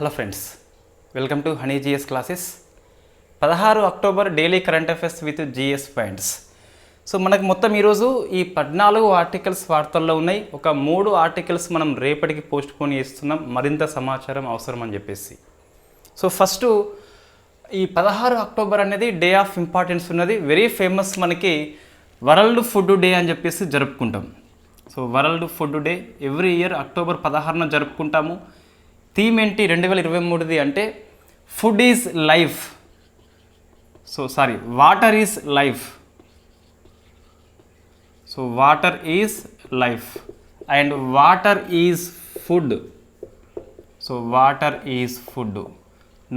Hello friends, welcome to honey GS classes. 16 October daily current affairs with GS points. So మనకు మొత్తం ఈరోజు ఈ 14 articles వార్తల్లో ఉన్నాయి. ఒక 3 ఆర్టికల్స్ మనం రేపటికి పోస్ట్ పోన్ చేస్తున్నాం, మరింత సమాచారం అవసరం అని చెప్పేసి. సో ఫస్ట్ ఈ 16 అక్టోబర్ అనేది డే ఆఫ్ ఇంపార్టెన్స్ ఉన్నది. వెరీ ఫేమస్, మనకి వరల్డ్ ఫుడ్ డే అని చెప్పేసి జరుపుకుంటాం. So world food day every year October 16న జరుపుకుంటాము. థీమ్ ఏంటి 2023ది అంటే food is life. Water is life. So water is life and water is food. So water is food.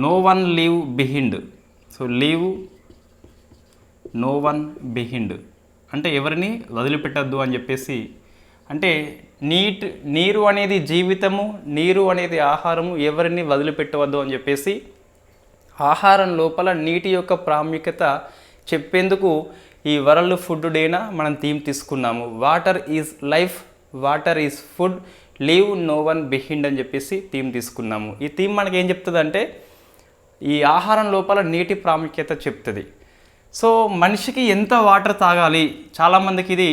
No one leave behind. So leave no one behind అంటే ఎవరిని వదిలిపెట్టద్దు అని చెప్పేసి. అంటే నీరు అనేది జీవితము, నీరు అనేది ఆహారము, ఎవరిని వదిలిపెట్టవద్దు అని చెప్పేసి ఆహారం లోపల నీటి యొక్క ప్రాముఖ్యత చెప్పేందుకు ఈ వరల్డ్ ఫుడ్ డేన మనం థీమ్ తీసుకున్నాము. Water is life, water is food, leave no one behind అని చెప్పేసి థీమ్ తీసుకున్నాము. ఈ థీమ్ మనకి ఏం చెప్తుంది అంటే ఈ ఆహారం లోపల నీటి ప్రాముఖ్యత చెప్తుంది. సో మనిషికి ఎంత వాటర్ తాగాలి, చాలామందికి ఇది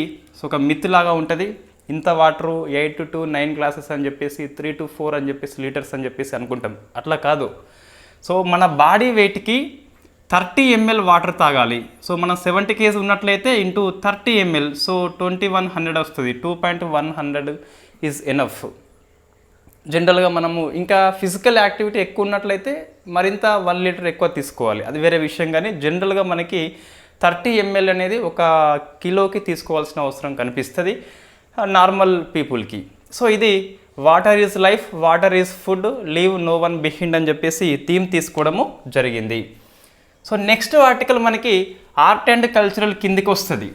ఒక మిత్ లాగా ఉంటుంది. ఇంత వాటరు 8 to 9 గ్లాసెస్ అని చెప్పేసి 3 to 4 అని చెప్పేసి లీటర్స్ అని చెప్పేసి అనుకుంటాం. అట్లా కాదు. సో మన బాడీ వెయిట్కి 30 ml వాటర్ తాగాలి. సో మనం 70 kg ఉన్నట్లయితే ఇంటూ 30 ml, సో 2100 వస్తుంది. 2.100 ఈజ్ ఎనఫ్. జనరల్గా మనము ఇంకా ఫిజికల్ యాక్టివిటీ ఎక్కువ ఉన్నట్లయితే మరింత 1 లీటర్ ఎక్కువ తీసుకోవాలి, అది వేరే విషయం. కానీ జనరల్గా మనకి 30 ml అనేది 1 కిలోకి తీసుకోవాల్సిన అవసరం కనిపిస్తుంది నార్మల్ పీపుల్కి. సో ఇది water is life, water is food, leave no one behind అని చెప్పేసి థీమ్ తీసుకోవడము జరిగింది. సో నెక్స్ట్ ఆర్టికల్ మనకి ఆర్ట్ అండ్ కల్చరల్ కిందికి వస్తుంది.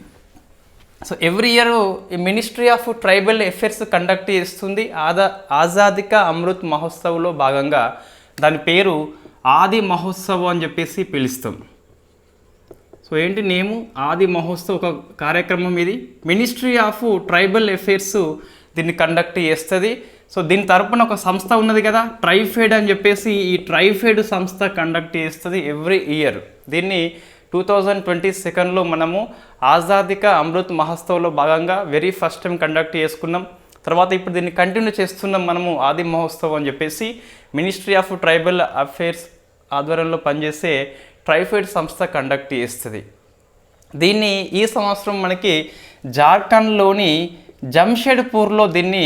సో ఎవ్రీ ఇయర్ ఈ ministry of tribal affairs conduct చేస్తుంది ఆజాదీ కా అమృత్ మహోత్సవ్లో భాగంగా. దాని పేరు ఆది మహోత్సవ్ అని చెప్పేసి పిలుస్తాం. సో ఏంటి నేము ఆది మహోత్సవ్, ఒక కార్యక్రమం ఇది. మినిస్ట్రీ ఆఫ్ ట్రైబల్ అఫైర్స్ దీన్ని కండక్ట్ చేస్తుంది. సో దీని తరపున ఒక సంస్థ ఉన్నది కదా, ట్రైఫెడ్ అని చెప్పేసి. ఈ ట్రైఫెడ్ సంస్థ కండక్ట్ చేస్తుంది ఎవ్రీ ఇయర్. దీన్ని 2022లో మనము ఆజాదీ కా అమృత్ మహోత్సవ్లో భాగంగా వెరీ ఫస్ట్ టైం కండక్ట్ చేసుకున్నాం. తర్వాత ఇప్పుడు దీన్ని కంటిన్యూ చేస్తున్నాం మనము ఆది మహోత్సవ్ అని చెప్పేసి. మినిస్ట్రీ ఆఫ్ ట్రైబల్ అఫైర్స్ ఆధ్వర్యంలో పనిచేసే ట్రైఫెడ్ సంస్థ కండక్ట్ చేస్తుంది. దీన్ని ఈ సంవత్సరం మనకి జార్ఖండ్లోని జంషెడ్పూర్లో దీన్ని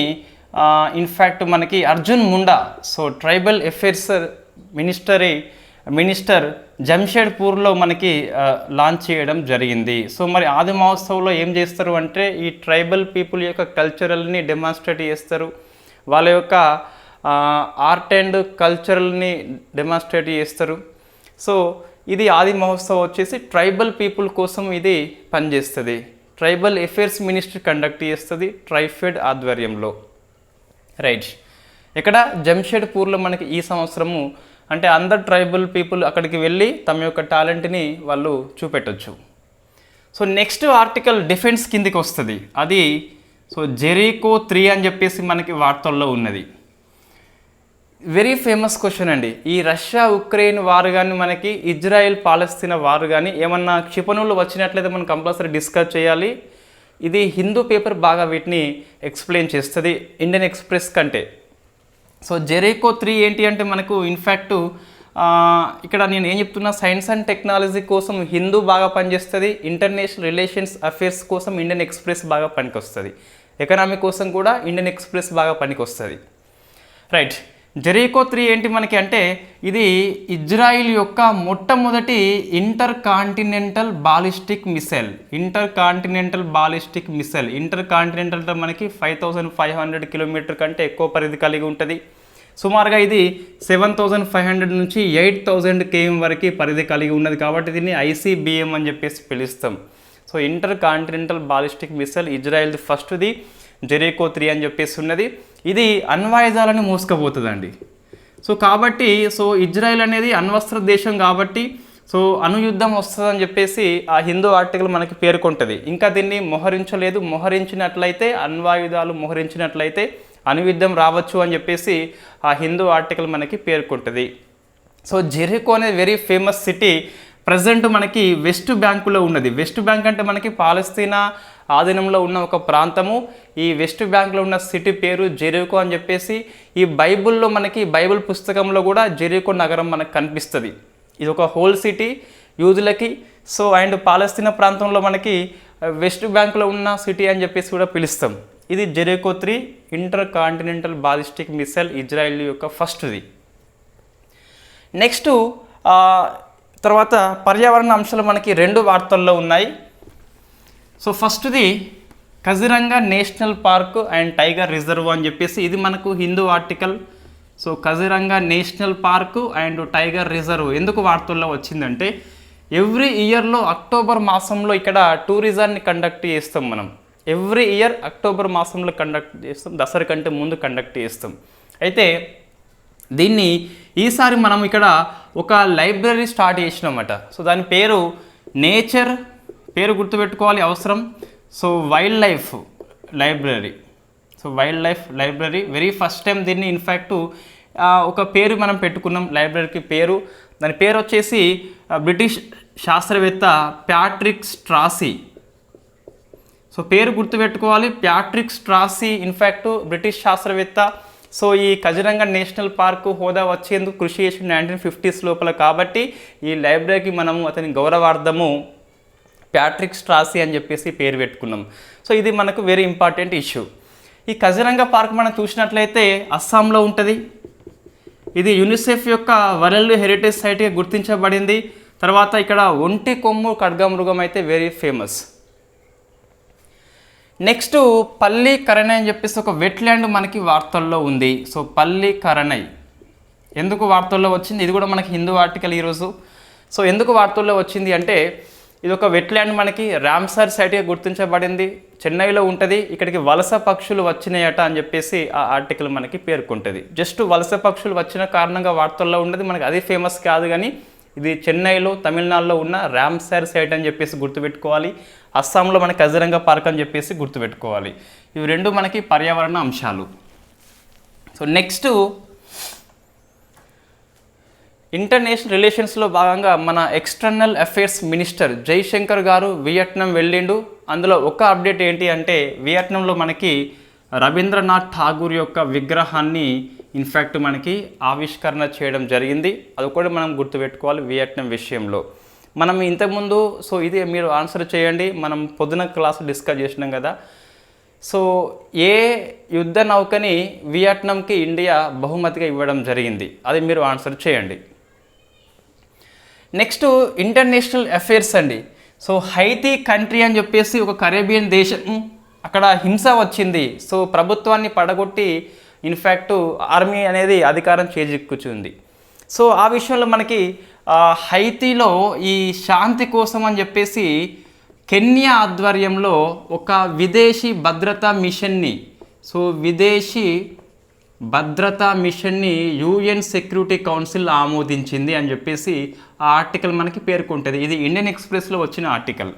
ఇన్ఫ్యాక్ట్ మనకి Arjun Munda, so tribal affairs minister జంషెడ్పూర్లో మనకి లాంచ్ చేయడం జరిగింది. సో మరి ఆది మహోత్సవ్లో ఏం చేస్తారు అంటే ఈ ట్రైబల్ పీపుల్ యొక్క కల్చరల్ని డెమాన్స్ట్రేట్ చేస్తారు, వాళ్ళ యొక్క ఆర్ట్ అండ్ కల్చరల్ని డెమాన్స్ట్రేట్ చేస్తారు. సో ఇది ఆది మహోత్సవ్ వచ్చేసి ట్రైబల్ పీపుల్ కోసం ఇది పనిచేస్తుంది. ట్రైబల్ అఫైర్స్ మినిస్ట్రీ కండక్ట్ చేస్తుంది ట్రైఫెడ్ ఆధ్వర్యంలో. రైట్, ఇక్కడ జంషెడ్పూర్లో మనకి ఈ సంవత్సరము అంటే అందరు ట్రైబల్ పీపుల్ అక్కడికి వెళ్ళి తమ యొక్క టాలెంట్ని వాళ్ళు చూపెట్టచ్చు. సో నెక్స్ట్ ఆర్టికల్ డిఫెన్స్ కిందికి వస్తుంది. అది జెరికో 3 అని చెప్పేసి మనకి వార్తల్లో ఉన్నది. వెరీ ఫేమస్ క్వశ్చన్ అండి. ఈ రష్యా ఉక్రెయిన్ వార్ కానీ మనకి ఇజ్రాయెల్ పాలస్తీనా వార్ కానీ ఏమన్నా క్షిపణులు వచ్చినట్లయితే మనం కంపల్సరీ డిస్కస్ చేయాలి. ఇది హిందూ పేపర్ బాగా వీటిని ఎక్స్ప్లెయిన్ చేస్తుంది ఇండియన్ ఎక్స్ప్రెస్ కంటే. సో జెరికో 3 ఏంటి అంటే మనకు ఇన్ఫ్యాక్ట్ ఇక్కడ నేను ఏం చెప్తున్నా, సైన్స్ అండ్ టెక్నాలజీ కోసం హిందూ బాగా పనిచేస్తుంది, ఇంటర్నేషనల్ రిలేషన్స్ అఫేర్స్ కోసం ఇండియన్ ఎక్స్ప్రెస్ బాగా పనికొస్తుంది, ఎకనామీ కోసం కూడా ఇండియన్ ఎక్స్ప్రెస్ బాగా పనికొస్తుంది. రైట్, జెరికో 3 ఏంటి మనకి అంటే ఇది ఇజ్రాయిల్ యొక్క మొట్టమొదటి inter continental ballistic missile. Inter continental మనకి 5500 కిలోమీటర్ కంటే ఎక్కువ పరిధి కలిగి ఉంటుంది. సుమారుగా ఇది 7500 నుంచి 8000 km వరకు పరిధి కలిగి ఉన్నది. కాబట్టి దీన్ని ICBM అని చెప్పేసి పిలుస్తాం. So intercontinental ballistic missile ఇజ్రాయిల్ది ఫస్ట్ది జెరికో 3 అని చెప్పేసి ఉన్నది. ఇది అణ్వాయుధాలను మోసుకుపోతుందండి. సో కాబట్టి ఇజ్రాయెల్ అనేది అణ్వస్త్ర దేశం కాబట్టి అణుయుద్ధం వస్తుందని చెప్పేసి ఆ హిందూ ఆర్టికల్ మనకి పేర్కొంటుంది. ఇంకా దీన్ని మోహరించలేదు. మోహరించినట్లయితే అణ్వాయుధాలు మోహరించినట్లయితే అణుయుద్ధం రావచ్చు అని చెప్పేసి ఆ హిందూ ఆర్టికల్ మనకి పేర్కొంటుంది. సో జెరికో అనేది వెరీ ఫేమస్ సిటీ, ప్రజెంట్ మనకి వెస్ట్ బ్యాంకులో ఉన్నది. వెస్ట్ బ్యాంక్ అంటే మనకి పాలస్తీనా ఆధీనంలో ఉన్న ఒక ప్రాంతము. ఈ వెస్ట్ బ్యాంక్లో ఉన్న సిటీ పేరు జెరికో అని చెప్పేసి ఈ బైబిల్లో మనకి బైబిల్ పుస్తకంలో కూడా జెరికో నగరం మనకు కనిపిస్తుంది. ఇది ఒక హోల్ సిటీ యూదులకి. సో అండ్ పాలస్తీనా ప్రాంతంలో మనకి వెస్ట్ బ్యాంక్లో ఉన్న సిటీ అని చెప్పేసి కూడా పిలుస్తాం. ఇది Jericho 3 inter continental ballistic missile Israel యొక్క ఫస్ట్ది. నెక్స్ట్ తర్వాత పర్యావరణ అంశాలు మనకి 2 వార్తల్లో ఉన్నాయి. సో ఫస్ట్ది Kaziranga national park and tiger reserve అని చెప్పేసి ఇది మనకు Hindu article. So Kaziranga national park and tiger reserve ఎందుకు వార్తల్లో వచ్చిందంటే ఎవ్రీ ఇయర్లో అక్టోబర్ మాసంలో ఇక్కడ టూరిజాన్ని కండక్ట్ చేస్తాం మనం. ఎవ్రీ ఇయర్ అక్టోబర్ మాసంలో కండక్ట్ చేస్తాం, దసరా కంటే ముందు కండక్ట్ చేస్తాం. అయితే దీన్ని ఈసారి మనం ఇక్కడ ఒక లైబ్రరీ స్టార్ట్ చేసినామట. సో దాని పేరు నేచర్, పేరు గుర్తుపెట్టుకోవాలి అవసరం. So wild life library. So wild life library very first time దీన్ని ఇన్ఫ్యాక్ట్ ఒక పేరు మనం పెట్టుకున్నాం లైబ్రరీకి పేరు. దాని పేరు వచ్చేసి బ్రిటిష్ శాస్త్రవేత్త ప్యాట్రిక్ స్ట్రాసీ. సో పేరు గుర్తుపెట్టుకోవాలి, ప్యాట్రిక్ స్ట్రాసీ ఇన్ఫ్యాక్ట్ బ్రిటిష్ శాస్త్రవేత్త. సో ఈ కజిరంగా నేషనల్ పార్క్ హోదా వచ్చేందుకు కృషి చేసిన 1950s లోపల. కాబట్టి ఈ లైబ్రరీకి మనము అతని గౌరవార్థము ప్యాట్రిక్ స్ట్రాసీ అని చెప్పేసి పేరు పెట్టుకున్నాం. సో ఇది మనకు వెరీ ఇంపార్టెంట్ ఇష్యూ. ఈ కజిరంగా పార్క్ మనం చూసినట్లయితే అస్సాంలో ఉంటుంది. ఇది యునిసెఫ్ యొక్క వరల్డ్ హెరిటేజ్ సైట్గా గుర్తించబడింది. తర్వాత ఇక్కడ ఒంటి కొమ్ము ఖడ్గమృగం అయితే వెరీ ఫేమస్. నెక్స్ట్ పల్లి కరణై అని చెప్పేసి ఒక వెట్లాండ్ మనకి వార్తల్లో ఉంది. సో పల్లి కరణై ఎందుకు వార్తల్లో వచ్చింది, ఇది కూడా మనకి హిందూ ఆర్టికల్ ఈరోజు. సో ఎందుకు వార్తల్లో వచ్చింది అంటే ఇది ఒక వెట్లాండ్ మనకి రామ్సర్ సైట్గా గుర్తించబడింది, చెన్నైలో ఉంటుంది. ఇక్కడికి వలస పక్షులు వచ్చినాయట అని చెప్పేసి ఆ ఆర్టికల్ మనకి పేర్కొంటుంది. జస్ట్ వలస పక్షులు వచ్చిన కారణంగా వార్తల్లో ఉన్నది, మనకి అది ఫేమస్ కాదు. కానీ ఇది చెన్నైలో తమిళనాడులో ఉన్న రామ్సర్ సైట్ అని చెప్పేసి గుర్తుపెట్టుకోవాలి. అస్సాంలో మనకి కజిరంగా పార్క్ అని చెప్పేసి గుర్తుపెట్టుకోవాలి. ఇవి 2 మనకి పర్యావరణ అంశాలు. సో నెక్స్ట్ ఇంటర్నేషనల్ రిలేషన్స్లో భాగంగా మన ఎక్స్టర్నల్ అఫైర్స్ మినిస్టర్ జైశంకర్ గారు వియట్నాం వెళ్ళిండు. అందులో ఒక అప్డేట్ ఏంటి అంటే వియట్నాంలో మనకి రవీంద్రనాథ్ ఠాగూర్ యొక్క విగ్రహాన్ని ఇన్ఫ్యాక్ట్ మనకి ఆవిష్కరణ చేయడం జరిగింది. అది కూడా మనం గుర్తుపెట్టుకోవాలి వియట్నాం విషయంలో. మనం ఇంతకుముందు సో ఇది మీరు ఆన్సర్ చేయండి, మనం పొద్దున క్లాసు డిస్కస్ చేసినాం కదా. సో ఏ యుద్ధ నౌకని వియట్నాంకి ఇండియా బహుమతిగా ఇవ్వడం జరిగింది, అది మీరు ఆన్సర్ చేయండి. నెక్స్ట్ ఇంటర్నేషనల్ అఫైర్స్ అండి. సో హైతీ కంట్రీ అని చెప్పేసి ఒక కరేబియన్ దేశం, అక్కడ హింస వచ్చింది. సో ప్రభుత్వాన్ని పడగొట్టి ఇన్ఫ్యాక్ట్ ఆర్మీ అనేది అధికారం చేజిక్కుచుంది. సో ఆ విషయంలో మనకి హైతీలో ఈ శాంతి కోసం అని చెప్పేసి కెన్యా ఆధ్వర్యంలో ఒక విదేశీ భద్రతా మిషన్ని, సో విదేశీ భద్రతా మిషన్ని యుఎన్ సెక్యూరిటీ కౌన్సిల్ ఆమోదించింది అని చెప్పేసి ఆ ఆర్టికల్ మనకి పేర్కొంటుంది. ఇది ఇండియన్ ఎక్స్ప్రెస్లో వచ్చిన ఆర్టికల్.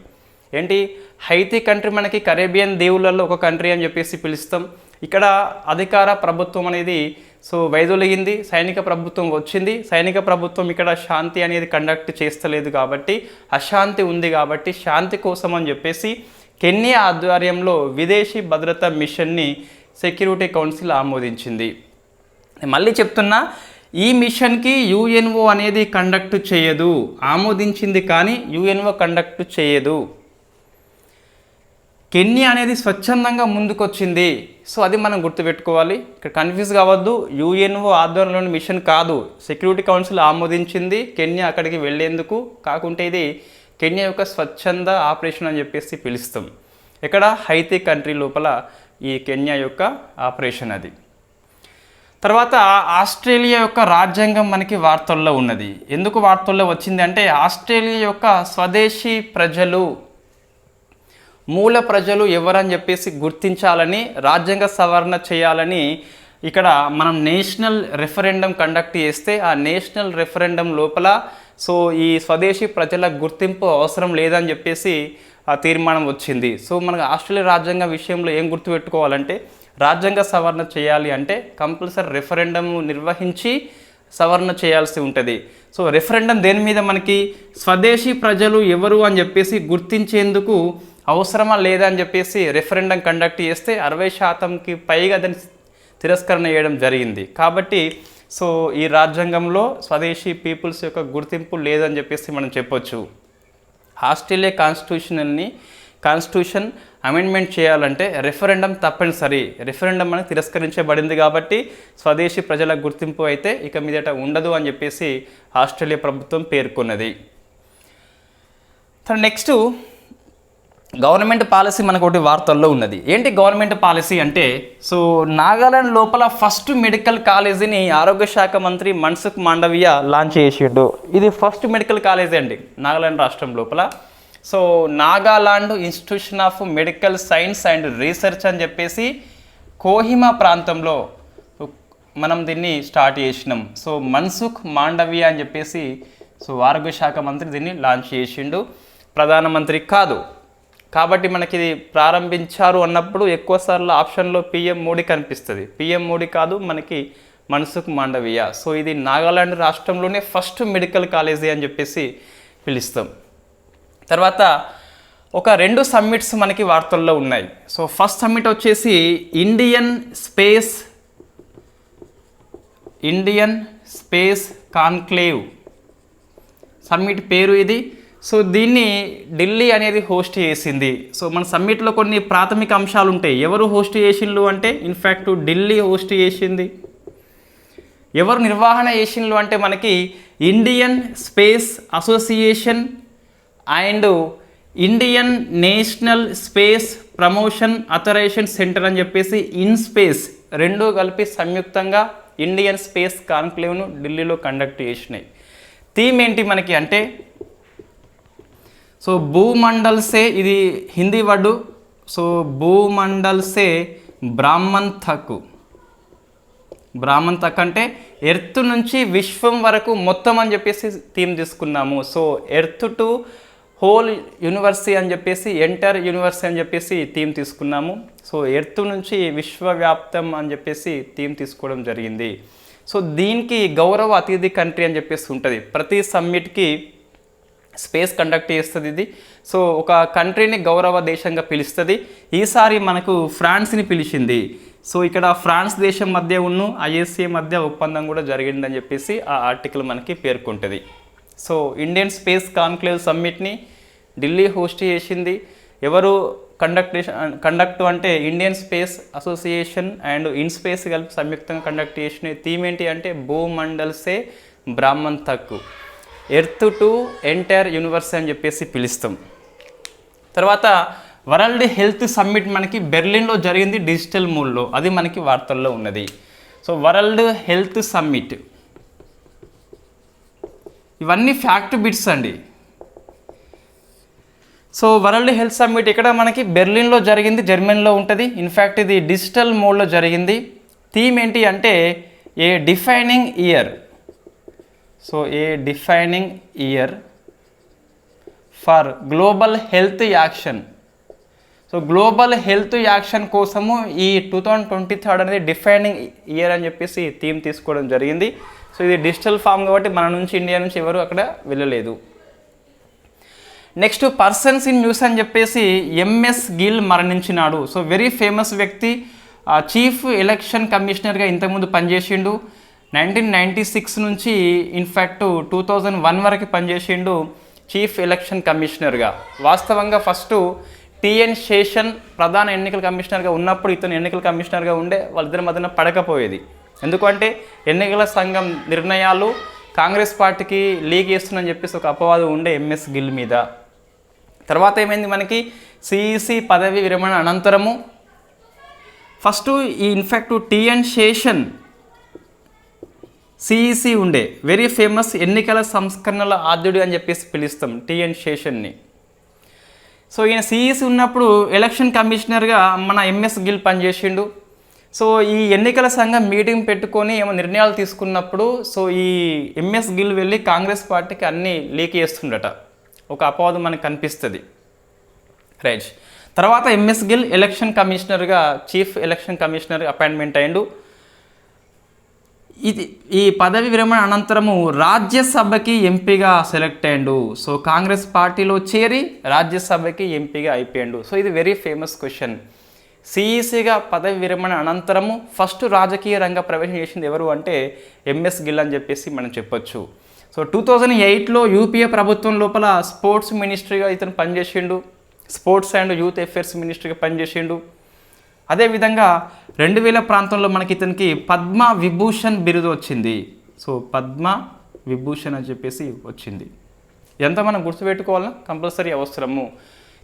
ఏంటి హైతీ కంట్రీ మనకి కరేబియన్ దీవులలో ఒక కంట్రీ అని చెప్పేసి పిలుస్తాం. ఇక్కడ అధికార ప్రభుత్వం అనేది సో వైదొలిగింది, సైనిక ప్రభుత్వం వచ్చింది. సైనిక ప్రభుత్వం ఇక్కడ శాంతి అనేది కండక్ట్ చేస్తలేదు కాబట్టి అశాంతి ఉంది. కాబట్టి శాంతి కోసం అని చెప్పేసి కెన్యా ఆధ్వర్యంలో విదేశీ భద్రతా మిషన్ని సెక్యూరిటీ కౌన్సిల్ ఆమోదించింది. మళ్ళీ చెప్తున్నా, ఈ మిషన్కి యుఎన్ఓ అనేది కండక్ట్ చేయదు. ఆమోదించింది కానీ యుఎన్ఓ కండక్ట్ చేయదు. కెన్యా అనేది స్వచ్ఛందంగా ముందుకొచ్చింది. సో అది మనం గుర్తుపెట్టుకోవాలి, ఇక్కడ కన్ఫ్యూజ్ కావద్దు. యుఎన్ఓ ఆధ్వర్యంలోని మిషన్ కాదు, సెక్యూరిటీ కౌన్సిల్ ఆమోదించింది కెన్యా అక్కడికి వెళ్ళేందుకు. కాకుంటే ఇది కెన్యా యొక్క స్వచ్ఛంద ఆపరేషన్ అని చెప్పేసి పిలుస్తాం. ఇక్కడ హైతీ కంట్రీ లోపల ఈ కెన్యా యొక్క ఆపరేషన్ అది. తర్వాత ఆస్ట్రేలియా యొక్క రాజ్యాంగం మనకి వార్తల్లో ఉన్నది. ఎందుకు వార్తల్లో వచ్చింది అంటే ఆస్ట్రేలియా యొక్క స్వదేశీ ప్రజలు, మూల ప్రజలు ఎవరని చెప్పేసి గుర్తించాలని, రాజ్యాంగ సవరణ చేయాలని ఇక్కడ మనం నేషనల్ రెఫరెండం కండక్ట్ చేస్తే ఆ నేషనల్ రెఫరెండం లోపల సో ఈ స్వదేశీ ప్రజల గుర్తింపు అవసరం లేదని చెప్పేసి ఆ తీర్మానం వచ్చింది. సో మనకు ఆస్ట్రేలియా రాజ్యాంగం విషయంలో ఏం గుర్తుపెట్టుకోవాలంటే రాజ్యాంగ సవరణ చేయాలి అంటే కంపల్సరీ రెఫరెండం నిర్వహించి సవరణ చేయాల్సి ఉంటుంది. సో రెఫరెండం దేని మీద మనకి స్వదేశీ ప్రజలు ఎవరు అని చెప్పేసి గుర్తించేందుకు అవసరమా లేదా అని చెప్పేసి రెఫరెండం కండక్ట్ చేస్తే 60%కి పైగా దాన్ని తిరస్కరణ చేయడం జరిగింది. కాబట్టి సో ఈ రాజ్యాంగంలో స్వదేశీ పీపుల్స్ యొక్క గుర్తింపు లేదని చెప్పేసి మనం చెప్పొచ్చు. ఆస్ట్రేలియా కాన్స్టిట్యూషన్ అమెండ్మెంట్ చేయాలంటే రెఫరెండం తప్పనిసరి. రెఫరెండం అనేది తిరస్కరించబడింది కాబట్టి స్వదేశీ ప్రజల గుర్తింపు అయితే ఇక మీదట ఉండదు అని చెప్పేసి ఆస్ట్రేలియా ప్రభుత్వం పేర్కొన్నది. నెక్స్ట్ గవర్నమెంట్ పాలసీ మనకు ఒకటి వార్తల్లో ఉన్నది. ఏంటి గవర్నమెంట్ పాలసీ అంటే సో నాగాలాండ్ లోపల ఫస్ట్ మెడికల్ కాలేజీని ఆరోగ్య శాఖ మంత్రి మన్సుఖ్ మాండవియా లాంచ్ చేసిండు. ఇది ఫస్ట్ మెడికల్ కాలేజీ అండి నాగాలాండ్ రాష్ట్రం లోపల. So Nagaland institution of medical science and research అని చెప్పేసి కోహిమా ప్రాంతంలో మనం దీన్ని స్టార్ట్ చేసినాం. సో మన్సుఖ్ మాండవియా అని చెప్పేసి సో ఆరోగ్య శాఖ మంత్రి దీన్ని లాంచ్ చేసిండు, ప్రధానమంత్రి కాదు. కాబట్టి మనకి ఇది ప్రారంభించారు అన్నప్పుడు ఎక్కువసార్లు ఆప్షన్లో పిఎం మోడీ కనిపిస్తుంది. పిఎం మోడీ కాదు, మనకి మన్సుఖ్ మాండవియా. సో ఇది నాగాలాండ్ రాష్ట్రంలోనే ఫస్ట్ మెడికల్ కాలేజీ అని చెప్పేసి పిలుస్తాం. తర్వాత ఒక 2 సమ్మిట్స్ మనకి వార్తల్లో ఉన్నాయి. సో ఫస్ట్ సమ్మిట్ వచ్చేసి ఇండియన్ స్పేస్ కాన్క్లేవ్ సమ్మిట్ పేరు ఇది. సో దీన్ని ఢిల్లీ అనేది హోస్ట్ చేసింది. సో మన సమ్మిట్లో కొన్ని ప్రాథమిక అంశాలు ఉంటాయి. ఎవరు హోస్ట్ చేసిండ్రు అంటే ఇన్ఫ్యాక్ట్ ఢిల్లీ హోస్ట్ చేసింది. ఎవరు నిర్వహణ చేసిండ్రు అంటే మనకి Indian space association and Indian national space promotion authorisation centre అని చెప్పేసి ఇన్స్పేస్ రెండు కలిపి సంయుక్తంగా ఇండియన్ స్పేస్ కాన్క్లేవ్ను ఢిల్లీలో కండక్ట్ చేసినాయి. థీమ్ ఏంటి మనకి అంటే సో భూమండల్ సే, ఇది హిందీ వర్డు. సో భూమండల్ సే బ్రాహ్మణ్ తక్ అంటే ఎర్త్ నుంచి విశ్వం వరకు మొత్తం అని చెప్పేసి థీమ్ తీసుకున్నాము. So earth to whole university అని చెప్పేసి ఎంటర్ యూనివర్సిటీ అని చెప్పేసి థీమ్ తీసుకున్నాము. సో ఎర్త్ నుంచి విశ్వవ్యాప్తం అని చెప్పేసి థీమ్ తీసుకోవడం జరిగింది. సో దీనికి గౌరవ అతిథి కంట్రీ అని చెప్పేసి ఉంటుంది. ప్రతి సమ్మిట్కి స్పేస్ కండక్ట్ చేస్తుంది ఇది. సో ఒక కంట్రీని గౌరవ దేశంగా పిలుస్తుంది. ఈసారి మనకు ఫ్రాన్స్ని పిలిచింది. సో ఇక్కడ ఫ్రాన్స్ దేశం మధ్య ఉన్న ఐఎస్ఏ మధ్య ఒప్పందం కూడా జరిగిందని చెప్పేసి ఆ ఆర్టికల్ మనకి పేర్కొంటుంది. సో ఇండియన్ స్పేస్ కాన్క్లేవ్ సమ్మిట్ని ఢిల్లీ హోస్ట్ చేసింది. ఎవరు కండక్ట్ అంటే Indian space association and InSpace కలిపి సంయుక్తంగా కండక్ట్ చేసిన. థీమ్ ఏంటి అంటే భూమండల్ సే బ్రాహ్మణ్ తక్, ఎర్త్ టు ఎంటైర్ యూనివర్స్ అని చెప్పేసి పిలుస్తాం. తర్వాత వరల్డ్ హెల్త్ సమ్మిట్ మనకి బెర్లిన్లో జరిగింది డిజిటల్ మూడ్లో, అది మనకి వార్తల్లో ఉన్నది. సో వరల్డ్ హెల్త్ సమ్మిట్ ఇవన్నీ ఫ్యాక్ట్ బిట్స్ అండి. సో వరల్డ్ హెల్త్ సమ్మిట్ ఇక్కడ మనకి బెర్లిన్లో జరిగింది, జర్మనీలో ఉంటుంది. ఇన్ఫ్యాక్ట్ ఇది డిజిటల్ మోడ్లో జరిగింది. థీమ్ ఏంటి అంటే a defining year. So a defining year for global health action. So global health action కోసము ఈ 2023 అనేది డిఫైనింగ్ ఇయర్ అని చెప్పేసి థీమ్ తీసుకోవడం జరిగింది. సో ఇది డిజిటల్ ఫామ్ కాబట్టి మన నుంచి ఇండియా నుంచి ఎవరు అక్కడ వెళ్ళలేదు. నెక్స్ట్ పర్సన్స్ ఇన్ న్యూస్ అని చెప్పేసి ఎంఎస్ గిల్ మరణించినాడు. సో వెరీ ఫేమస్ వ్యక్తి, చీఫ్ ఎలక్షన్ కమిషనర్గా ఇంతకుముందు పనిచేసిండు. 1996 నుంచి ఇన్ఫ్యాక్ట్ 2001 వరకు పనిచేసిండు చీఫ్ ఎలక్షన్ కమిషనర్గా. వాస్తవంగా ఫస్ట్ టిఎన్ శేషన్ ప్రధాన ఎన్నికల కమిషనర్గా ఉన్నప్పుడు ఇతను ఎన్నికల కమిషనర్గా ఉండే, వాళ్ళిద్దరి మధ్యన పడకపోయేది. ఎందుకంటే ఎన్నికల సంఘం నిర్ణయాలు కాంగ్రెస్ పార్టీకి లీక్ చేస్తుందని చెప్పేసి ఒక అపవాదం ఉండే ఎంఎస్ గిల్ మీద. తర్వాత ఏమైంది మనకి సిఈసి పదవి విరమణ అనంతరము ఫస్ట్ ఈ ఇన్ఫ్యాక్ట్ టిఎన్ శేషన్ సిఈసి ఉండే వెరీ ఫేమస్ ఎన్నికల సంస్కరణల ఆద్యుడు అని చెప్పేసి పిలుస్తాం టిఎన్ శేషన్ని. సో ఈయన సిఈసి ఉన్నప్పుడు ఎలక్షన్ కమిషనర్గా మన ఎంఎస్ గిల్ పనిచేసిండు. సో ఈ ఎన్నికల సంఘం మీటింగ్ పెట్టుకొని ఏమో నిర్ణయాలు తీసుకున్నప్పుడు సో ఈ ఎంఎస్ గిల్ వెళ్ళి కాంగ్రెస్ పార్టీకి అన్నీ లీక్ చేస్తుండట, ఒక అపవాదం మనకు కనిపిస్తుంది. రైట్. తర్వాత ఎంఎస్ గిల్ ఎలక్షన్ కమిషనర్గా, చీఫ్ ఎలక్షన్ కమిషనర్ అపాయింట్మెంట్ అయ్యిండు. ఈ పదవి విరమణ అనంతరము రాజ్యసభకి ఎంపీగా సెలెక్ట్ అయ్యిండు. సో కాంగ్రెస్ పార్టీలో చేరి రాజ్యసభకి ఎంపీగా అయిపోయాడు. సో ఇది వెరీ ఫేమస్ క్వశ్చన్. సిఈసిగా పదవి విరమణ అనంతరము ఫస్ట్ రాజకీయ రంగ ప్రవేశం చేసింది ఎవరు అంటే ఎంఎస్ గిల్ అని చెప్పేసి మనం చెప్పొచ్చు. సో 2008లో యూపీఏ ప్రభుత్వం లోపల స్పోర్ట్స్ మినిస్ట్రీగా ఇతను పనిచేసిండు. స్పోర్ట్స్ అండ్ యూత్ అఫేర్స్ మినిస్ట్రీగా పనిచేసిండు. అదేవిధంగా 2000 ప్రాంతంలో మనకి ఇతనికి పద్మ విభూషణ్ బిరుదు వచ్చింది. సో పద్మ విభూషణ్ అని చెప్పేసి వచ్చింది. ఎంత మనం గుర్తుపెట్టుకోవాలన్నా కంపల్సరీ అవసరము.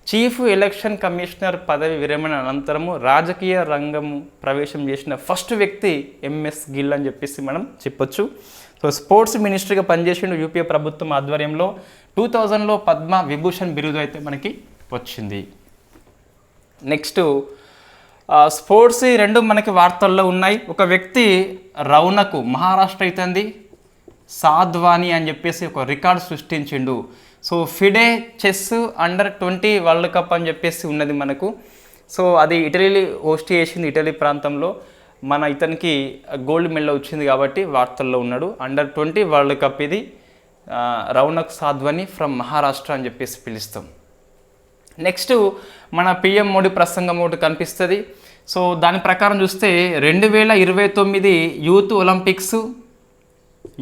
చీఫ్ ఎలక్షన్ కమిషనర్ పదవి విరమణ అనంతరము రాజకీయ రంగము ప్రవేశం చేసిన ఫస్ట్ వ్యక్తి ఎంఎస్ గిల్ అని చెప్పేసి మనం చెప్పొచ్చు. సో స్పోర్ట్స్ మినిస్ట్రీగా పనిచేసిండు యూపీఏ ప్రభుత్వం ఆధ్వర్యంలో. 2000లో పద్మ విభూషణ్ బిరుదు అయితే మనకి వచ్చింది. నెక్స్ట్ స్పోర్ట్స్ ఈ రెండు మనకి వార్తల్లో ఉన్నాయి. ఒక వ్యక్తి రౌనకు, మహారాష్ట్ర ఇతంది సాధ్వాని అని చెప్పేసి ఒక రికార్డు సృష్టించిండు. So FIDE chess under twenty world cup అని చెప్పేసి ఉన్నది మనకు. సో అది ఇటలీ హోస్ట్ చేసింది. ఇటలీ ప్రాంతంలో మన ఇతనికి గోల్డ్ మెడల్ వచ్చింది కాబట్టి వార్తల్లో ఉన్నాడు. అండర్-20 వరల్డ్ కప్ ఇది. రౌనక్ సాధ్వాని ఫ్రమ్ మహారాష్ట్ర అని చెప్పేసి పిలుస్తాం. నెక్స్ట్ మన పిఎం మోడీ ప్రసంగం ఒకటి కనిపిస్తుంది. సో దాని ప్రకారం చూస్తే 2029 యూత్ ఒలింపిక్స్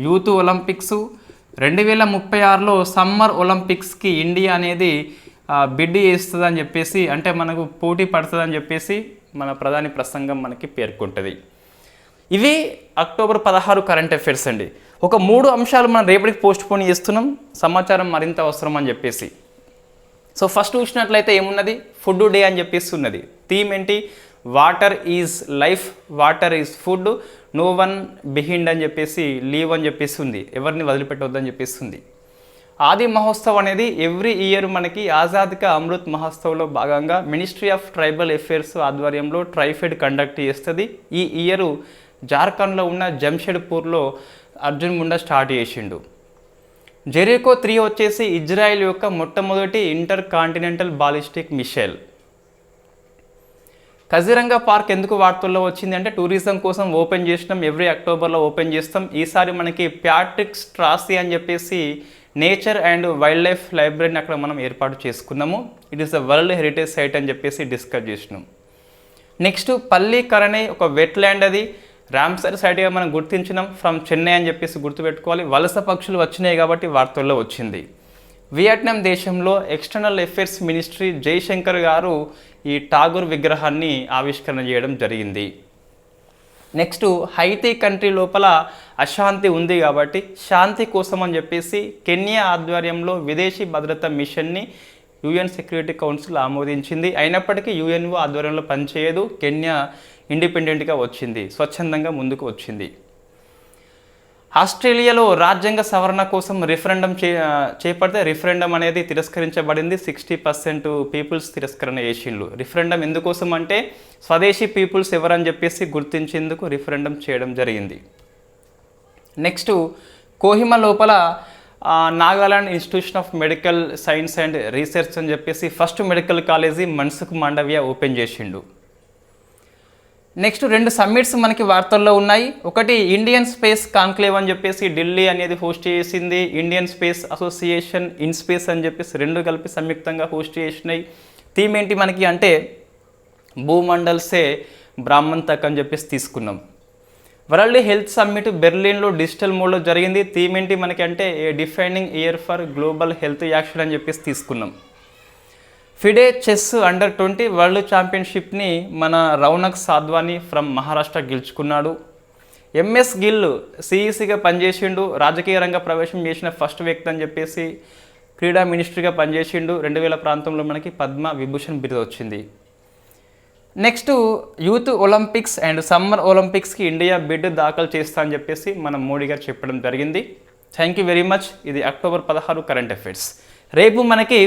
2036లో సమ్మర్ ఒలింపిక్స్కి ఇండియా అనేది బిడ్ చేస్తుందని చెప్పేసి, అంటే మనకు పోటీ పడుతుందని చెప్పేసి మన ప్రధాని ప్రసంగం మనకి పేర్కొంటుంది. ఇవి అక్టోబర్ 16 కరెంట్ అఫైర్స్ అండి. ఒక 3 అంశాలు మనం రేపటికి పోస్ట్ పోన్ చేస్తున్నాం, సమాచారం మరింత అవసరం అని చెప్పేసి. సో ఫస్ట్ చూసినట్లయితే ఏమున్నది, ఫుడ్ డే అని చెప్పేసి ఉన్నది. థీమ్ ఏంటి, water is life, water is food, no one behind అని చెప్పేసి, లీవ్ అని చెప్పేసి ఉంది, ఎవరిని వదిలిపెట్టవద్దని చెప్పేసి ఉంది. ఆది మహోత్సవ్ అనేది ఎవ్రీ ఇయర్ మనకి ఆజాద్ కా అమృత్ మహోత్సవ్లో భాగంగా మినిస్ట్రీ ఆఫ్ ట్రైబల్ అఫేర్స్ ఆధ్వర్యంలో ట్రైఫెడ్ కండక్ట్ చేస్తుంది. ఈ ఇయర్ జార్ఖండ్లో ఉన్న జంషెడ్పూర్లో అర్జున్ ముండా స్టార్ట్ చేసిండు. జెరికో 3 వచ్చేసి ఇజ్రాయెల్ యొక్క మొట్టమొదటి inter continental ballistic missile. Kaziranga park ఎందుకు వార్తల్లో వచ్చింది అంటే టూరిజం కోసం ఓపెన్ చేసినాం, ఎవ్రీ అక్టోబర్లో ఓపెన్ చేస్తాం. ఈసారి మనకి ప్యాట్రిక్ స్ట్రాసీ అని చెప్పేసి నేచర్ అండ్ వైల్డ్ లైఫ్ లైబ్రరీని అక్కడ మనం ఏర్పాటు చేసుకున్నాము. It is the world heritage site అని చెప్పేసి డిస్కస్ చేసినాం. నెక్స్ట్ పల్లీకరణై ఒక వెట్ ల్యాండ్, అది రామ్సర్ సైట్గా మనం గుర్తించినాం. ఫ్రమ్ చెన్నై అని చెప్పేసి గుర్తుపెట్టుకోవాలి. వలస పక్షులు వచ్చినాయి కాబట్టి వార్తల్లో వచ్చింది. వియట్నాం దేశంలో ఎక్స్టర్నల్ అఫేర్స్ మినిస్ట్రీ జైశంకర్ గారు ఈ ఠాగూర్ విగ్రహాన్ని ఆవిష్కరణ చేయడం జరిగింది. నెక్స్ట్ హైతీ కంట్రీ లోపల అశాంతి ఉంది కాబట్టి శాంతి కోసం అని చెప్పేసి కెన్యా ఆధ్వర్యంలో విదేశీ భద్రతా మిషన్ని యుఎన్ సెక్యూరిటీ కౌన్సిల్ ఆమోదించింది. అయినప్పటికీ యుఎన్ఓ ఆధ్వర్యంలో పనిచేయదు. కెన్యా ఇండిపెండెంట్గా వచ్చింది, స్వచ్ఛందంగా ముందుకు వచ్చింది. ఆస్ట్రేలియాలో రాజ్యాంగ సవరణ కోసం రిఫరెండం చేపడితే రిఫరెండం అనేది తిరస్కరించబడింది. 60% పీపుల్స్ తిరస్కరణ చేసిండ్రు. రిఫరెండం ఎందుకోసం అంటే స్వదేశీ పీపుల్స్ ఎవరని చెప్పేసి గుర్తించేందుకు రిఫరెండం చేయడం జరిగింది. నెక్స్ట్ కోహిమా లోపల Nagaland institution of medical science and research అని చెప్పేసి first medical college Mansukh Mandaviya open చేసిండు. నెక్స్ట్ 2 సమ్మిట్స్ మనకి వార్తల్లో ఉన్నాయి. ఒకటి ఇండియన్ స్పేస్ కాన్క్లేవ్ అని చెప్పేసి ఢిల్లీ అనేది హోస్ట్ చేసింది. Indian space association in space అని చెప్పేసి 2 కలిపి సంయుక్తంగా హోస్ట్ చేసినాయి. థీమ్ ఏంటి మనకి అంటే భూమండల్ సే బ్రాహ్మణ్ తక్ అని చెప్పేసి తీసుకున్నాం. వరల్డ్ హెల్త్ సమ్మిట్ బెర్లిన్లో డిజిటల్ మోడ్లో జరిగింది. థీమ్ ఏంటి మనకి అంటే a defining year for global health action అని చెప్పేసి తీసుకున్నాం. ఫిడే చెస్ అండర్-20 వరల్డ్ ఛాంపియన్షిప్ని మన రౌనక్ సాధ్వాని ఫ్రమ్ మహారాష్ట్ర గెలుచుకున్నాడు. ఎంఎస్ గిల్ సిఈసిగా పనిచేసిండు, రాజకీయ రంగ ప్రవేశం చేసిన ఫస్ట్ వ్యక్తి అని చెప్పేసి క్రీడా మినిస్ట్రీగా పనిచేసిండు. 2000 ప్రాంతంలో మనకి పద్మ విభూషణ్ బిరుదు వచ్చింది. Next youth Olympics and summer ఒలింపిక్స్కి ఇండియా బిడ్ దాఖలు చేస్తా అని చెప్పేసి మనం మోడీ గారు చెప్పడం జరిగింది. Thank you very much. ఇది అక్టోబర్ 16 కరెంట్ అఫైర్స్. రేపు మనకి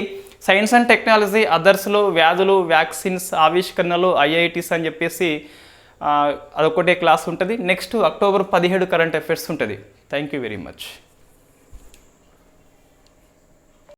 సైన్స్ అండ్ టెక్నాలజీ, అదర్స్లో వ్యాధులు, వ్యాక్సిన్స్, ఆవిష్కరణలు, ఐఐటీస్ అని చెప్పేసి అదొకటే క్లాస్ ఉంటుంది. నెక్స్ట్ అక్టోబర్ 17 కరెంట్ అఫైర్స్ ఉంటుంది. Thank you very much.